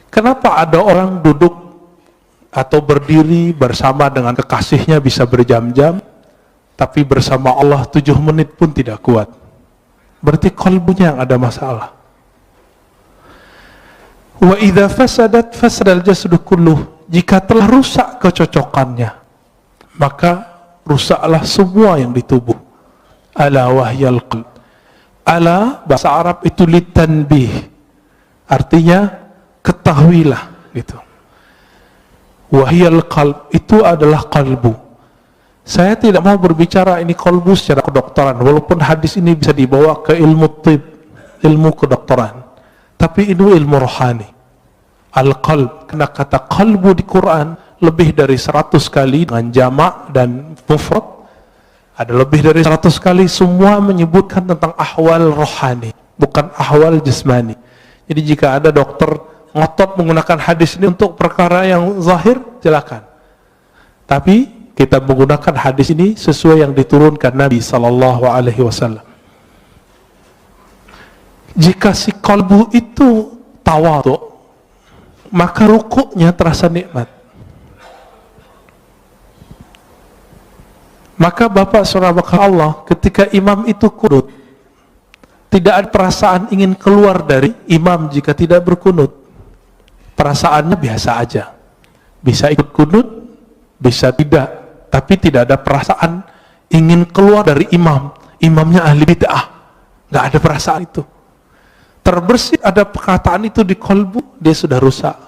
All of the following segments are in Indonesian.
Kenapa ada orang duduk atau berdiri bersama dengan kekasihnya bisa berjam-jam, tapi bersama Allah 7 menit pun tidak kuat? Berarti qalbunya yang ada masalah. Wa idza fasadat fasadal jasadu kulluh. Jika telah rusak kecocokannya, maka rusaklah semua yang di tubuh. Ala wahyal qalb. Ala bahasa Arab itu litanbih. Artinya ketahuilah gitu. Wahyal qalb itu adalah qalbu. Saya tidak mau berbicara ini qalbu secara kedokteran, walaupun hadis ini bisa dibawa ke ilmu tib, ilmu kedokteran, tapi ini ilmu rohani. Al-qalb, karena kata qalbu di Quran lebih dari 100 kali dengan jamak dan mufrad, ada lebih dari 100 kali, semua menyebutkan tentang ahwal rohani, bukan ahwal jasmani. Jadi jika ada dokter ngotot menggunakan hadis ini untuk perkara yang zahir, silakan. Tapi kita menggunakan hadis ini sesuai yang diturunkan Nabi sallallahu alaihi wasallam. Jika si kalbu itu tawadhu, maka rukuknya terasa nikmat. Maka Bapak Saudara Allah, ketika imam itu kunut, tidak ada perasaan ingin keluar dari imam jika tidak berkunut. Perasaannya biasa aja. Bisa ikut kunut, bisa tidak, tapi tidak ada perasaan ingin keluar dari imam. Imamnya ahli bid'ah, nggak ada perasaan itu. Terbersih ada perkataan itu di kolbu, dia sudah rusak.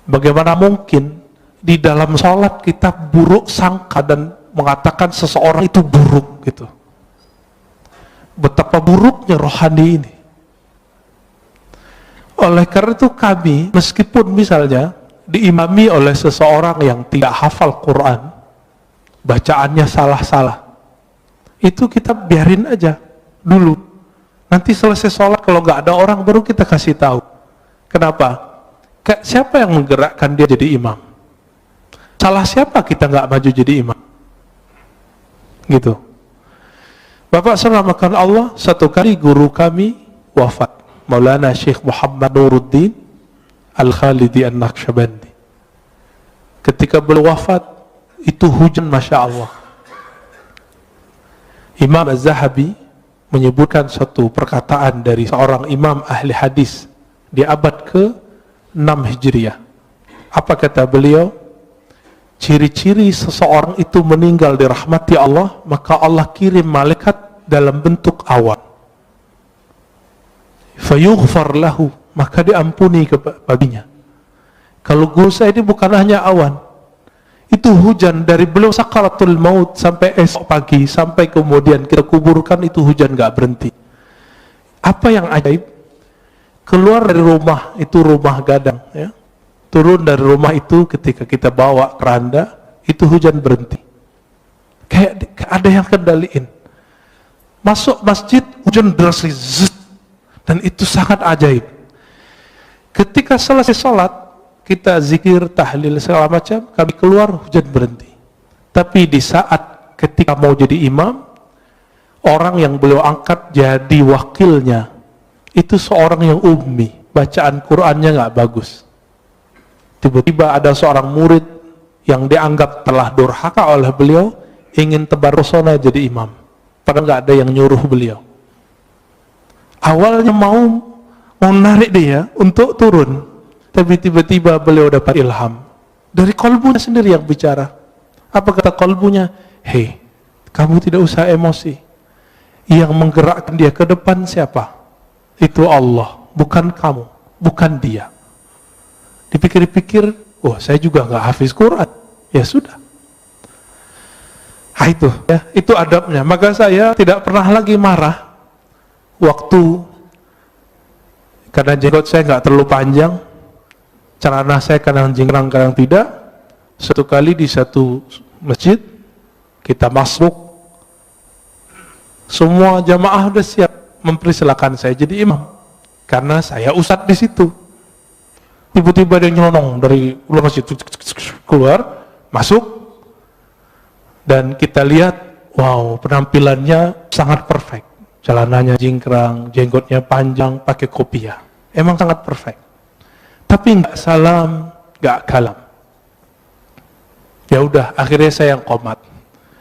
Bagaimana mungkin di dalam sholat kita buruk sangka dan mengatakan seseorang itu buruk gitu? Betapa buruknya rohani ini. Oleh karena itu kami, meskipun misalnya diimami oleh seseorang yang tidak hafal Quran, bacaannya salah-salah, itu kita biarin aja dulu. Nanti selesai sholat kalau nggak ada orang baru kita kasih tahu. Kenapa? Siapa yang menggerakkan dia jadi imam? Salah siapa kita nggak maju jadi imam? Gitu. Bapak serahkan Allah, satu kali guru kami wafat, Maulana Syekh Muhammad Nuruddin Al-Khalidi An-Naqsyabandi. Ketika beliau wafat, itu hujan Masya Allah. Imam Az-Zahabi menyebutkan suatu perkataan dari seorang imam ahli hadis di abad ke-6 Hijriah. Apa kata beliau? Ciri-ciri seseorang itu meninggal dirahmati Allah, maka Allah kirim malaikat dalam bentuk awan. Fayughfar lahu, maka diampuni baginya. Kalau guru saya ini bukan hanya awan, itu hujan dari beliau sakaratul maut sampai esok pagi, sampai kemudian kita kuburkan, itu hujan gak berhenti. Apa yang ajaib? Keluar dari rumah, itu rumah gadang ya. Turun dari rumah itu ketika kita bawa keranda, itu hujan berhenti. Kayak ada yang kendaliin. Masuk masjid, hujan deras, dan itu sangat ajaib. Ketika selesai sholat, kita zikir, tahlil, segala macam, kami keluar, hujan berhenti. Tapi di saat ketika mau jadi imam, orang yang beliau angkat jadi wakilnya, itu seorang yang ummi, bacaan Qur'annya nggak bagus. Tiba-tiba ada seorang murid yang dianggap telah durhaka oleh beliau, ingin tebar pesona jadi imam. Padahal nggak ada yang nyuruh beliau. Awalnya mau narik dia untuk turun, tapi tiba-tiba beliau dapat ilham dari kolbunya sendiri yang bicara. Apa kata kolbunya? Hei, kamu tidak usah emosi. Yang menggerakkan dia ke depan siapa? Itu Allah, bukan kamu, bukan dia. Dipikir-pikir, oh saya juga nggak hafiz Quran. Ya sudah. Nah itu, ya, itu adabnya. Maka saya tidak pernah lagi marah waktu karena jenggot saya nggak terlalu panjang, celana saya kadang jingkrang kadang tidak. Satu kali di satu masjid kita masuk, semua jamaah sudah siap mempersilakan saya jadi imam karena saya ustadz di situ. Tiba-tiba dia nyelonong dari luar masjid keluar, masuk, dan kita lihat, wow, penampilannya sangat perfect. Celananya jingkrang, jenggotnya panjang, pakai kopiah. Emang sangat perfect. tapi nggak salam, nggak kalam. Ya udah, akhirnya saya yang qomat.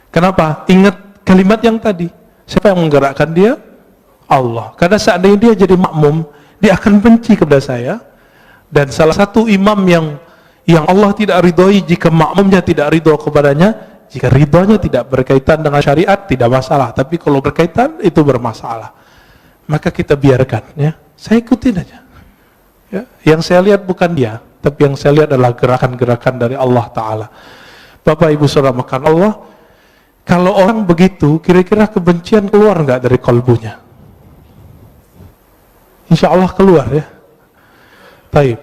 Kenapa? Ingat kalimat yang tadi. Siapa yang menggerakkan dia? Allah. Karena seandainya dia jadi makmum, dia akan benci kepada saya. Dan salah satu imam yang Allah tidak ridhoi jika makmumnya tidak ridho kepadanya, jika ridhonya tidak berkaitan dengan syariat, tidak masalah. Tapi kalau berkaitan, itu bermasalah. Maka kita biarkan, ya. Saya ikutin aja. Ya. Yang saya lihat bukan dia, tapi yang saya lihat adalah gerakan-gerakan dari Allah Ta'ala. Bapak Ibu Saudara makan Allah, kalau orang begitu, kira-kira kebencian keluar nggak dari kalbunya? Insya Allah keluar, ya. Baik.